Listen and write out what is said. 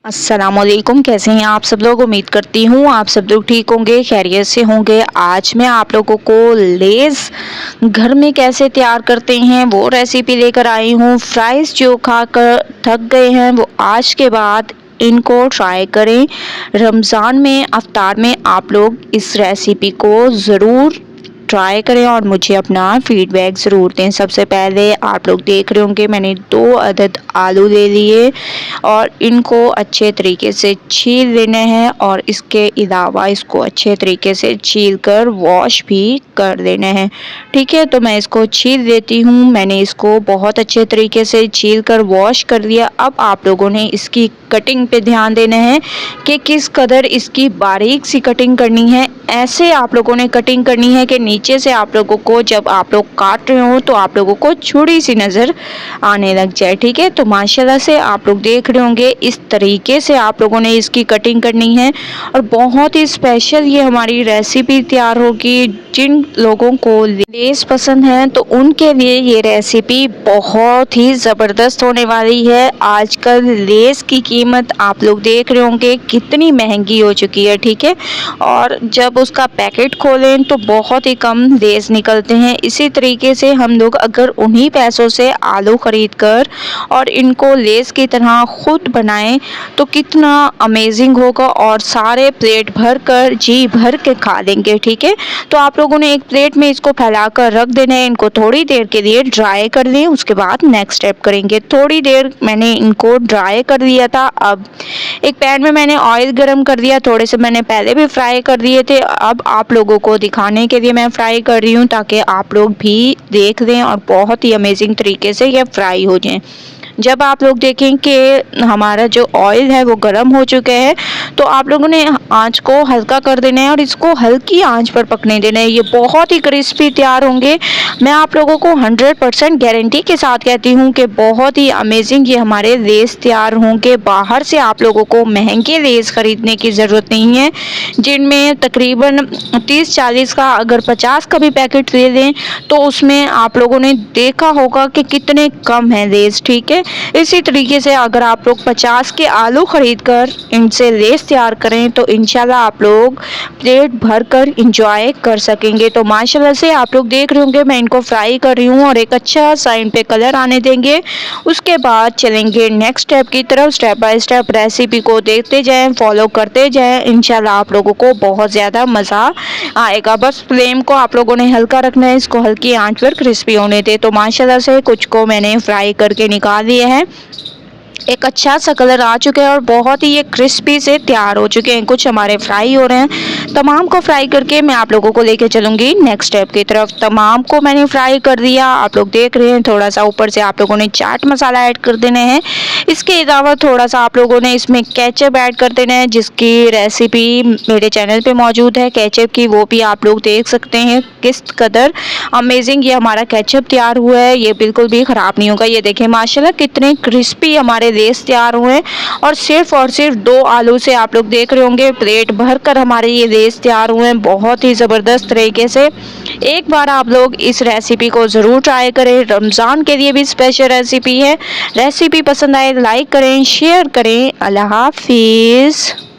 अस्सलामुअलैकुम। कैसे हैं आप सब लोग। उम्मीद करती हूँ आप सब लोग ठीक होंगे, खैरियत से होंगे। आज मैं आप लोगों को लेस घर में कैसे तैयार करते हैं वो रेसिपी लेकर आई हूँ। फ्राइज़ जो खाकर थक गए हैं वो आज के बाद इनको ट्राई करें। रमज़ान में अफ्तार में आप लोग इस रेसिपी को ज़रूर ट्राई करें और मुझे अपना फीडबैक ज़रूर दें। सबसे पहले आप लोग देख रहे होंगे मैंने 2 अदद आलू ले लिए और इनको अच्छे तरीके से छील लेना है और इसके अलावा इसको अच्छे तरीके से छील कर वॉश भी कर लेना है। ठीक है, तो मैं इसको छील लेती हूँ। मैंने इसको बहुत अच्छे तरीके से छील कर वॉश कर लिया। अब आप लोगों ने इसकी कटिंग पे ध्यान देना है कि किस कदर इसकी बारीक सी कटिंग करनी है। ऐसे आप लोगों ने कटिंग करनी है कि नीचे से आप लोगों को जब आप लोग काट रहे हो तो आप लोगों को छोटी सी नज़र आने लग जाए। ठीक है, तो माशाल्लाह से आप लोग देख रहे होंगे इस तरीके से आप लोगों ने इसकी कटिंग करनी है और बहुत ही स्पेशल ये हमारी रेसिपी तैयार होगी। जिन लोगों को लेस पसंद है तो उनके लिए ये रेसिपी बहुत ही ज़बरदस्त होने वाली है। आजकल लेस की कीमत आप लोग देख रहे होंगे कितनी महंगी हो चुकी है। ठीक है, और जब उसका पैकेट खोलें तो बहुत ही कम लेस निकलते हैं। इसी तरीके से हम लोग अगर उन्हीं पैसों से आलू खरीद कर और इनको लेस की तरह खुद बनाएं तो कितना अमेजिंग होगा और सारे प्लेट भर कर जी भर के खा लेंगे। ठीक है, तो आप लोगों ने एक प्लेट में इसको फैला कर रख देना है। इनको थोड़ी देर के लिए ड्राई कर लें, उसके बाद नेक्स्ट स्टेप करेंगे। थोड़ी देर मैंने इनको ड्राई कर लिया था। अब एक पैन में मैंने ऑयल गरम कर दिया। थोड़े से मैंने पहले भी फ्राई कर दिए थे। अब आप लोगों को दिखाने के लिए मैं फ्राई कर रही हूँ ताकि आप लोग भी देख लें और बहुत ही अमेजिंग तरीके से ये फ्राई हो जाएं। जब आप लोग देखें कि हमारा जो ऑयल है वो गर्म हो चुका है तो आप लोगों ने आंच को हल्का कर देना है और इसको हल्की आंच पर पकने देना है। ये बहुत ही क्रिस्पी तैयार होंगे। मैं आप लोगों को 100% गारंटी के साथ कहती हूँ कि बहुत ही अमेजिंग ये हमारे लेस तैयार होंगे। बाहर से आप लोगों को महंगे लेस ख़रीदने की ज़रूरत नहीं है, जिनमें तकरीबन 30-40 का अगर 50 का भी पैकेट ले लें तो उसमें आप लोगों ने देखा होगा कि कितने कम है लेस। ठीक है, इसी तरीके से अगर आप लोग 50 के आलू खरीद कर इनसे लेस तैयार करें तो इंशाल्लाह आप लोग प्लेट भर कर इंजॉय कर सकेंगे। तो माशाल्लाह से आप लोग देख रहे होंगे मैं इनको फ्राई कर रही हूँ और एक अच्छा सा इन पे कलर आने देंगे। उसके बाद चलेंगे नेक्स्ट स्टेप की तरफ। स्टेप बाय स्टेप रेसिपी को देखते जाएं, फॉलो करते जाएं। इंशाल्लाह आप लोगों को बहुत ज़्यादा मज़ा आएगा। बस फ्लेम को आप लोगों ने हल्का रखना है, इसको हल्की आंच पर क्रिस्पी होने दे। तो माशाल्लाह से कुछ को मैंने फ्राई करके निकाल दिए हैं। एक अच्छा सा कलर आ चुका है और बहुत ही ये क्रिस्पी से तैयार हो चुके हैं। कुछ हमारे फ्राई हो रहे हैं। तमाम को फ्राई करके मैं आप लोगों को लेके चलूँगी नेक्स्ट स्टेप की तरफ। तमाम को मैंने फ्राई कर दिया। आप लोग देख रहे हैं थोड़ा सा ऊपर से आप लोगों ने चाट मसाला ऐड कर देना है। इसके अलावा थोड़ा सा आप लोगों ने इसमें केचप ऐड कर देना है, जिसकी रेसिपी मेरे चैनल पे मौजूद है केचप की, वो भी आप लोग देख सकते हैं किस कदर अमेजिंग ये हमारा केचप तैयार हुआ है। ये बिल्कुल भी ख़राब नहीं होगा। ये देखें माशाल्लाह कितने क्रिस्पी हमारे लेस तैयार हुए हैं और सिर्फ 2 आलू से आप लोग देख रहे होंगे प्लेट भर कर हमारे ये लेस तैयार हुए हैं बहुत ही ज़बरदस्त तरीके से। एक बार आप लोग इस रेसिपी को ज़रूर ट्राई करें। रमज़ान के लिए भी स्पेशल रेसिपी है। रेसिपी पसंद आए लाइक करें, शेयर करें। अल्लाह हाफिज़।